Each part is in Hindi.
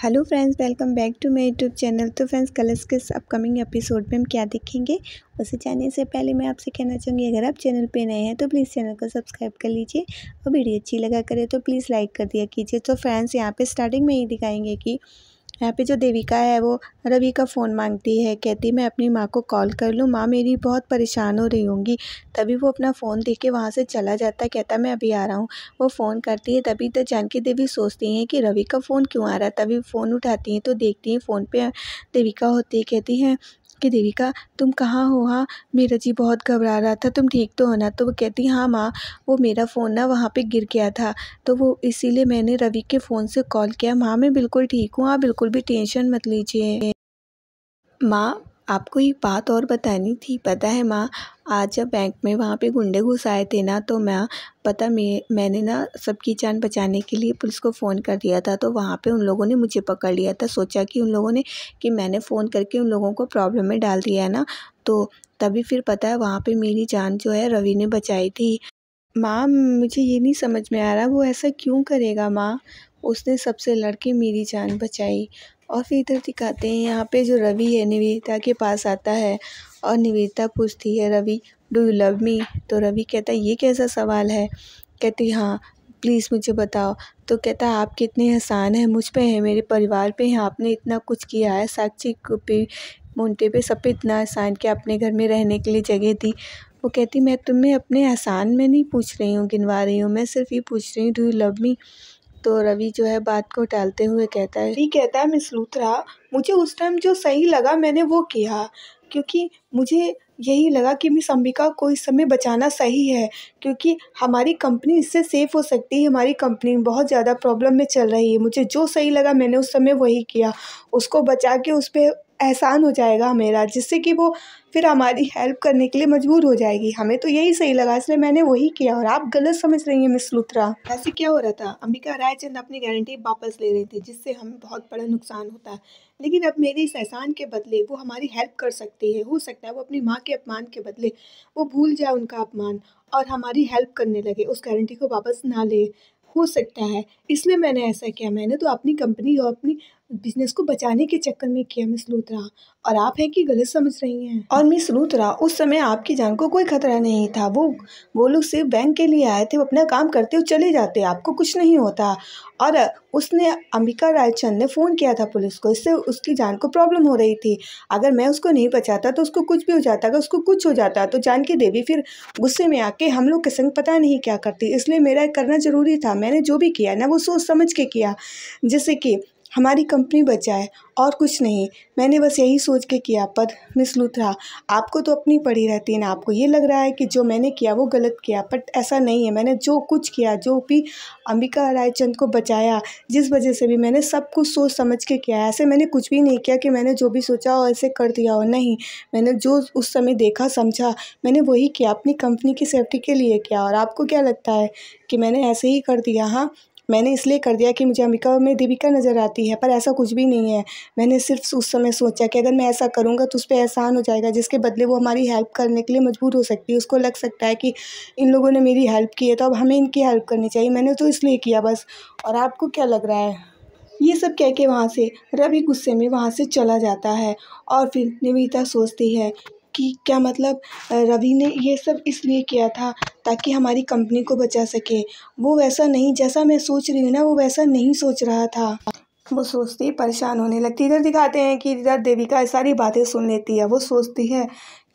Hello friends, welcome back to my YouTube channel. तो फ्रेंड्स, कलर्स के अपकमिंग एपिसोड में हम क्या देखेंगे उसे जानने से पहले मैं आपसे कहना चाहूँगी, अगर आप चैनल पे नए हैं तो प्लीज़ चैनल को सब्सक्राइब कर लीजिए और वीडियो अच्छी लगा करे तो प्लीज़ लाइक कर दिया कीजिए। तो फ्रेंड्स, यहाँ पे स्टार्टिंग में ही दिखाएंगे कि यहाँ पे जो देविका है वो रवि का फ़ोन मांगती है, कहती मैं अपनी माँ को कॉल कर लूँ, माँ मेरी बहुत परेशान हो रही होंगी। तभी वो अपना फ़ोन दे के वहाँ से चला जाता है, कहता मैं अभी आ रहा हूँ। वो फ़ोन करती है, तभी तो जानकी देवी सोचती हैं कि रवि का फ़ोन क्यों आ रहा है। तभी फ़ोन उठाती हैं तो देखती हैं फ़ोन पे देविका होती है। कहती हैं कि देविका तुम कहाँ हो? हाँ, मेरा जी बहुत घबरा रहा था, तुम ठीक तो हो ना? तो वो कहती हाँ माँ, वो मेरा फ़ोन ना वहाँ पे गिर गया था, तो वो इसीलिए मैंने रवि के फ़ोन से कॉल किया। माँ मैं बिल्कुल ठीक हूँ, आप बिल्कुल भी टेंशन मत लीजिए। माँ, आपको एक बात और बतानी थी, पता है माँ, आज जब बैंक में वहाँ पे गुंडे घुस आए थे ना, तो मैंने ना सबकी जान बचाने के लिए पुलिस को फ़ोन कर दिया था, तो वहाँ पे उन लोगों ने मुझे पकड़ लिया था। सोचा कि उन लोगों ने कि मैंने फ़ोन करके उन लोगों को प्रॉब्लम में डाल दिया है ना, तो तभी फिर पता है वहाँ पे मेरी जान जो है रवि ने बचाई थी। माँ, मुझे ये नहीं समझ में आ रहा वो ऐसा क्यों करेगा माँ? उसने सबसे लड़ के मेरी जान बचाई। और फिर इधर दिखाते हैं यहाँ पे जो रवि है निवेदिता के पास आता है और निवेदिता पूछती है Ravi do you love me? तो रवि कहता है ये कैसा सवाल है? कहती हाँ प्लीज़ मुझे बताओ। तो कहता है आप कितने एहसान हैं मुझ पे हैं, मेरे परिवार पे हैं, आपने इतना कुछ किया है, साक्षी को पे मोंटे पे सब पे इतना एहसान किया, अपने घर में रहने के लिए जगह दी। वो कहती मैं तुम्हें अपने एहसान में नहीं पूछ रही हूँ, गिनवा रही हूँ, मैं सिर्फ ये पूछ रही हूँ डू यू लव मी? तो रवि जो है बात को टालते हुए कहता है, रवि कहता है मिस लूथरा, मुझे उस टाइम जो सही लगा मैंने वो किया, क्योंकि मुझे यही लगा कि मिस अंबिका को इस समय बचाना सही है, क्योंकि हमारी कंपनी इससे सेफ़ हो सकती है। हमारी कंपनी बहुत ज़्यादा प्रॉब्लम में चल रही है, मुझे जो सही लगा मैंने उस समय वही किया। उसको बचा के उस पर एहसान हो जाएगा मेरा, जिससे कि वो फिर हमारी हेल्प करने के लिए मजबूर हो जाएगी। हमें तो यही सही लगा इसलिए मैंने वही किया और आप गलत समझ रही हैं मिस लूथरा। ऐसे क्या हो रहा था, अंबिका रायचंद अपनी गारंटी वापस ले रही थी, जिससे हमें बहुत बड़ा नुकसान होता है, लेकिन अब मेरे इस एहसान के बदले वो हमारी हेल्प कर सकती है। हो सकता है वो अपनी माँ के अपमान के बदले वो भूल जाए उनका अपमान और हमारी हेल्प करने लगे, उस गारंटी को वापस ना ले। हो सकता है, इसलिए मैंने ऐसा किया। मैंने तो अपनी कंपनी और अपनी बिजनेस को बचाने के चक्कर में किया मिस लूथरा, और आप हैं कि गलत समझ रही हैं। और मिस लूथरा, उस समय आपकी जान को कोई खतरा नहीं था, वो लोग सिर्फ बैंक के लिए आए थे, वो अपना काम करते हुए चले जाते, आपको कुछ नहीं होता। और उसने अंबिका रायचंद ने फ़ोन किया था पुलिस को, इससे उसकी जान को प्रॉब्लम हो रही थी। अगर मैं उसको नहीं बचाता तो उसको कुछ भी हो जाता, अगर उसको कुछ हो जाता तो जानकी देवी फिर गुस्से में आके हम लोग के संग पता नहीं क्या करती। इसलिए मेरा करना ज़रूरी था, मैंने जो भी किया ना वो सोच समझ के किया, जिससे कि हमारी कंपनी बच जाए और कुछ नहीं। मैंने बस यही सोच के किया। पर मिस लूथरा, आपको तो अपनी पड़ी रहती है ना, आपको ये लग रहा है कि जो मैंने किया वो गलत किया, बट ऐसा नहीं है। मैंने जो कुछ किया, जो भी अंबिका रायचंद को बचाया, जिस वजह से भी मैंने सब कुछ सोच समझ के किया है। ऐसे मैंने कुछ भी नहीं किया कि मैंने जो भी सोचा और ऐसे कर दिया हो, नहीं। मैंने जो उस समय देखा समझा मैंने वही किया, अपनी कंपनी की सेफ्टी के लिए किया। और आपको क्या लगता है कि मैंने ऐसे ही कर दिया? हाँ, मैंने इसलिए कर दिया कि मुझे अंबिका में देविका नज़र आती है, पर ऐसा कुछ भी नहीं है। मैंने सिर्फ उस समय सोचा कि अगर मैं ऐसा करूँगा तो उस पे एहसान हो जाएगा, जिसके बदले वो हमारी हेल्प करने के लिए मजबूर हो सकती है। उसको लग सकता है कि इन लोगों ने मेरी हेल्प की है तो अब हमें इनकी हेल्प करनी चाहिए, मैंने तो इसलिए किया बस। और आपको क्या लग रहा है? ये सब कह के वहाँ से रवि गुस्से में वहाँ से चला जाता है। और फिर निवेदिता सोचती है कि क्या मतलब रवि ने ये सब इसलिए किया था ताकि हमारी कंपनी को बचा सके। वो वैसा नहीं, जैसा मैं सोच रही हूँ ना वो वैसा नहीं सोच रहा था। वो सोचती परेशान होने लगती। इधर दिखाते हैं कि इधर देविका सारी बातें सुन लेती है। वो सोचती है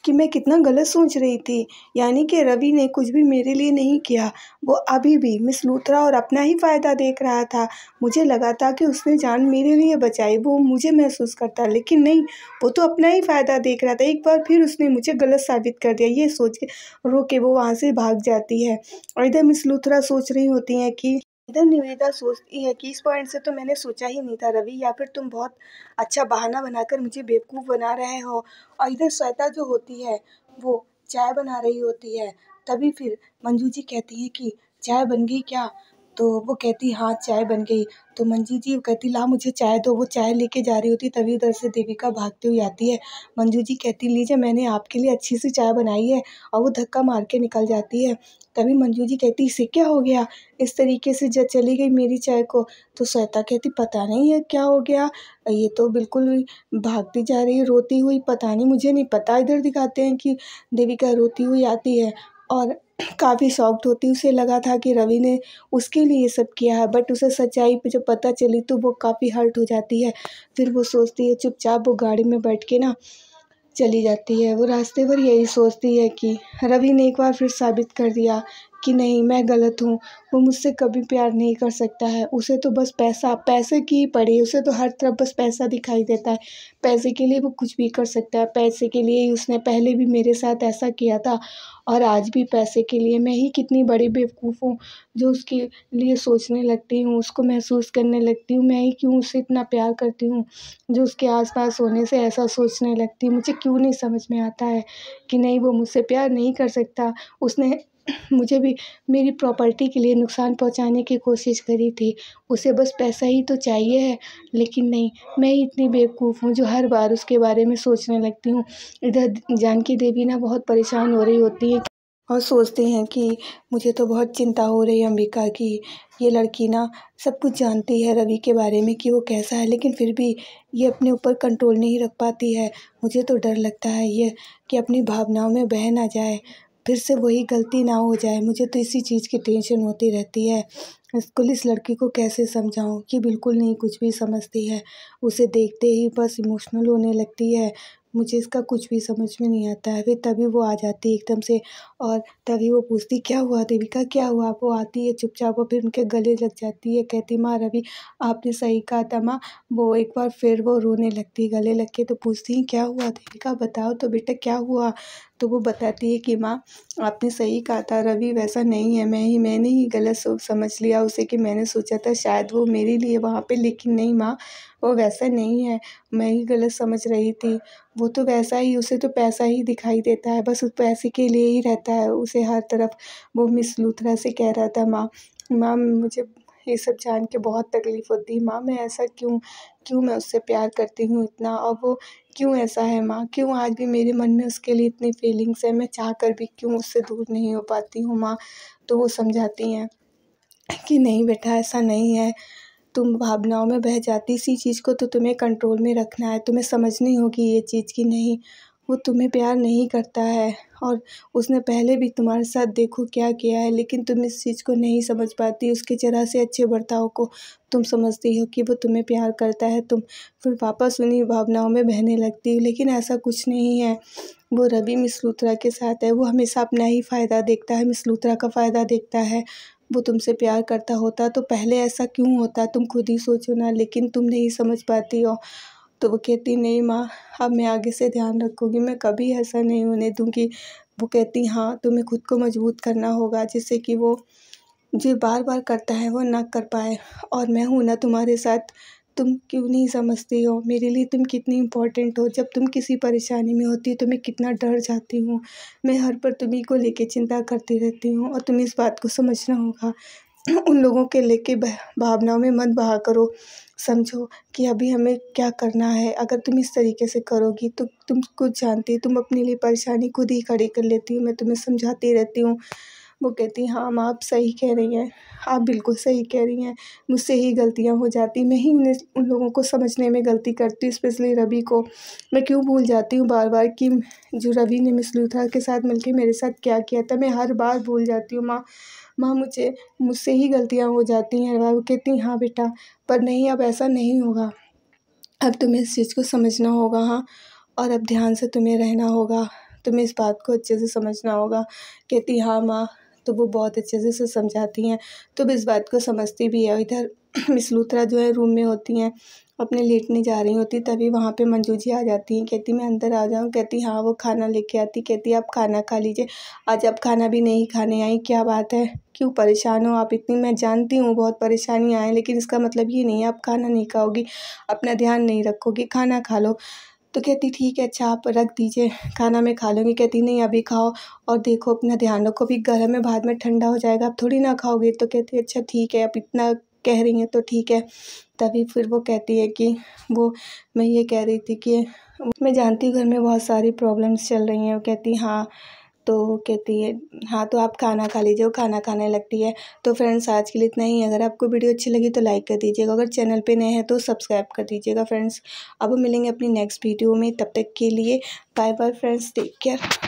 कि मैं कितना गलत सोच रही थी, यानी कि रवि ने कुछ भी मेरे लिए नहीं किया, वो अभी भी मिस लूथरा और अपना ही फ़ायदा देख रहा था। मुझे लगा था कि उसने जान मेरे लिए बचाई, वो मुझे महसूस करता, लेकिन नहीं, वो तो अपना ही फ़ायदा देख रहा था। एक बार फिर उसने मुझे गलत साबित कर दिया। ये सोच के रो के वो वहाँ से भाग जाती है। और इधर मिस लूथरा सोच रही होती हैं कि इधर निवेदिता सोचती है कि इस पॉइंट से तो मैंने सोचा ही नहीं था रवि, या फिर तुम बहुत अच्छा बहाना बनाकर मुझे बेवकूफ़ बना रहे हो। और इधर श्वेता जो होती है वो चाय बना रही होती है। तभी फिर मंजू जी कहती हैं कि चाय बन गई क्या? तो वो कहती हाँ चाय बन गई। तो मंजू जी कहती ला मुझे चाय दो। वो चाय लेके जा रही होती तभी उधर से देविका भागती हुई आती है। मंजू जी कहती लीजिए मैंने आपके लिए अच्छी सी चाय बनाई है, और वो धक्का मार के निकल जाती है। तभी मंजू जी कहती इसे क्या हो गया, इस तरीके से चली गई मेरी चाय को। तो श्वेता कहती पता नहीं है क्या हो गया, ये तो बिल्कुल भागती जा रही है रोती हुई, पता नहीं मुझे नहीं पता। इधर दिखाते हैं कि देविका रोती हुई आती है और काफ़ी शॉक्ड होती। उसे लगा था कि रवि ने उसके लिए ये सब किया है, बट उसे सच्चाई पे जब पता चली तो वो काफ़ी हर्ट हो जाती है। फिर वो सोचती है, चुपचाप वो गाड़ी में बैठ के ना चली जाती है। वो रास्ते भर यही सोचती है कि रवि ने एक बार फिर साबित कर दिया कि नहीं मैं गलत हूँ, वो मुझसे कभी प्यार नहीं कर सकता है। उसे तो बस पैसा, पैसे की ही पड़ी, उसे तो हर तरफ बस पैसा दिखाई देता है। पैसे के लिए वो कुछ भी कर सकता है, पैसे के लिए ही उसने पहले भी मेरे साथ ऐसा किया था, और आज भी पैसे के लिए। मैं ही कितनी बड़ी बेवकूफ़ हूँ जो उसके लिए सोचने लगती हूँ, उसको महसूस करने लगती हूँ। मैं ही क्यों उसे इतना प्यार करती हूँ, जो उसके आस-पास होने से ऐसा सोचने लगती हूँ। मुझे क्यों नहीं समझ में आता है कि नहीं वो मुझसे प्यार नहीं कर सकता। उसने मुझे भी मेरी प्रॉपर्टी के लिए नुकसान पहुँचाने की कोशिश करी थी। उसे बस पैसा ही तो चाहिए है, लेकिन नहीं, मैं ही इतनी बेवकूफ़ हूँ जो हर बार उसके बारे में सोचने लगती हूँ। इधर जानकी देवी ना बहुत परेशान हो रही होती है और सोचते हैं कि मुझे तो बहुत चिंता हो रही है अंबिका की, ये लड़की ना सब कुछ जानती है रवि के बारे में कि वो कैसा है, लेकिन फिर भी ये अपने ऊपर कंट्रोल नहीं रख पाती है। मुझे तो डर लगता है ये कि अपनी भावनाओं में बह ना जाए, फिर से वही गलती ना हो जाए। मुझे तो इसी चीज़ की टेंशन होती रहती है। इस लड़की को कैसे समझाऊं कि बिल्कुल नहीं कुछ भी समझती है, उसे देखते ही बस इमोशनल होने लगती है। मुझे इसका कुछ भी समझ में नहीं आता है। फिर तभी वो आ जाती है एकदम से, और तभी वो पूछती क्या हुआ देविका क्या हुआ। वो आती है चुपचाप और फिर उनके गले लग जाती है, कहती माँ रवि आपने सही कहा था माँ। वो एक बार फिर वो रोने लगती है गले लग के। तो पूछती क्या हुआ देविका, बताओ तो बेटा क्या हुआ। तो वो बताती है कि माँ आपने सही कहा था, रवि वैसा नहीं है, मैंने ही गलत समझ लिया उसे, कि मैंने सोचा था शायद वो मेरे लिए वहाँ पे, लेकिन नहीं माँ वो वैसा नहीं है, मैं ही गलत समझ रही थी। वो तो वैसा ही, उसे तो पैसा ही दिखाई देता है, बस उस पैसे के लिए ही रहता है उसे हर तरफ। वो मिस लूथरा से कह रहा था माँ मुझे ये सब जान के बहुत तकलीफ़ होती है माँ, मैं ऐसा क्यों मैं उससे प्यार करती हूँ इतना, और वो क्यों ऐसा है माँ, क्यों आज भी मेरे मन में उसके लिए इतनी फीलिंग्स है, मैं चाह कर भी क्यों उससे दूर नहीं हो पाती हूँ माँ। तो वो समझाती हैं कि नहीं बेटा ऐसा नहीं है, तुम भावनाओं में बह जाती, इसी चीज़ को तो तुम्हें कंट्रोल में रखना है, तुम्हें समझनी होगी ये चीज़ कि नहीं वो तुम्हें प्यार नहीं करता है, और उसने पहले भी तुम्हारे साथ देखो क्या किया है, लेकिन तुम इस चीज़ को नहीं समझ पाती। उसके ज़रा से अच्छे बर्ताव को तुम समझती हो कि वो तुम्हें प्यार करता है, तुम फिर वापस उन्हीं भावनाओं में बहने लगती हो। लेकिन ऐसा कुछ नहीं है, वो रवि मिस लूथरा के साथ है, वो हमेशा अपना ही फ़ायदा देखता है, मिस लूथरा का फ़ायदा देखता है। वो तुमसे प्यार करता होता तो पहले ऐसा क्यों होता, तुम खुद ही सोचो ना, लेकिन तुम नहीं समझ पाती हो। तो वो कहती नहीं माँ अब मैं आगे से ध्यान रखूँगी, मैं कभी ऐसा नहीं होने दूँगी। वो कहती हाँ तुम्हें खुद को मजबूत करना होगा, जिससे कि वो जो बार-बार करता है वो ना कर पाए, और मैं हूँ ना तुम्हारे साथ। तुम क्यों नहीं समझती हो मेरे लिए तुम कितनी इम्पोर्टेंट हो। जब तुम किसी परेशानी में होती हो तो मैं कितना डर जाती हूँ। मैं हर पल तुम्हीं को लेके चिंता करती रहती हूँ, और तुम्हें इस बात को समझना होगा। उन लोगों के लेके भावनाओं में मत बहा करो। समझो कि अभी हमें क्या करना है। अगर तुम इस तरीके से करोगी तो तुम खुद जानती हो तुम अपने लिए परेशानी खुद ही खड़ी कर लेती हो। मैं तुम्हें समझाती रहती हूँ। वो कहती हाँ माँ आप सही कह रही हैं, आप बिल्कुल सही कह रही हैं। मुझसे ही गलतियाँ हो जाती, मैं ही उन लोगों को समझने में गलती करती हूँ, स्पेशली रवि को। मैं क्यों भूल जाती हूँ बार-बार कि जो रवि ने मिस लूथरा के साथ मिलके मेरे साथ क्या किया था, मैं हर बार भूल जाती हूँ माँ मुझसे ही गलतियाँ हो जाती हैं। वो कहती हाँ बेटा, पर नहीं अब ऐसा नहीं होगा। अब तुम्हें इस चीज़ को समझना होगा हाँ, और अब ध्यान से तुम्हें रहना होगा, तुम्हें इस बात को अच्छे से समझना होगा। कहती हाँ माँ, तो वो बहुत अच्छे से समझाती हैं, तो वो इस बात को समझती भी है। इधर मिस लूथरा जो है रूम में होती हैं, अपने लेटने जा रही होती, तभी वहाँ पे मंजू जी आ जाती हैं। कहती मैं अंदर आ जाऊँ, कहती हाँ। वो खाना लेके आती, कहती आप खाना खा लीजिए। आज आप खाना भी नहीं खाने आई, क्या बात है, क्यों परेशान हो आप इतनी। मैं जानती हूँ बहुत परेशानियाँ हैं, लेकिन इसका मतलब ये नहीं है आप खाना नहीं खाओगी, अपना ध्यान नहीं रखोगी, खाना खा लो। तो कहती ठीक है अच्छा आप रख दीजिए, खाना मैं खा लूँगी। कहती नहीं अभी खाओ और देखो अपना ध्यान रखो, अभी गर्म है बाद में ठंडा हो जाएगा, आप थोड़ी ना खाओगे। तो कहती अच्छा ठीक है, अब इतना कह रही हैं तो ठीक है। तभी फिर वो कहती है कि वो मैं ये कह रही थी कि मैं जानती हूँ घर में बहुत सारी प्रॉब्लम्स चल रही हैं। वो कहती हाँ, तो वो कहती है हाँ तो आप खाना खा लीजिए। वो खाना खाने लगती है। तो फ्रेंड्स आज के लिए इतना ही। अगर आपको वीडियो अच्छी लगी तो लाइक कर दीजिएगा, अगर चैनल पे नए हैं तो सब्सक्राइब कर दीजिएगा फ्रेंड्स। अब मिलेंगे अपनी नेक्स्ट वीडियो में, तब तक के लिए bye bye friends, take care.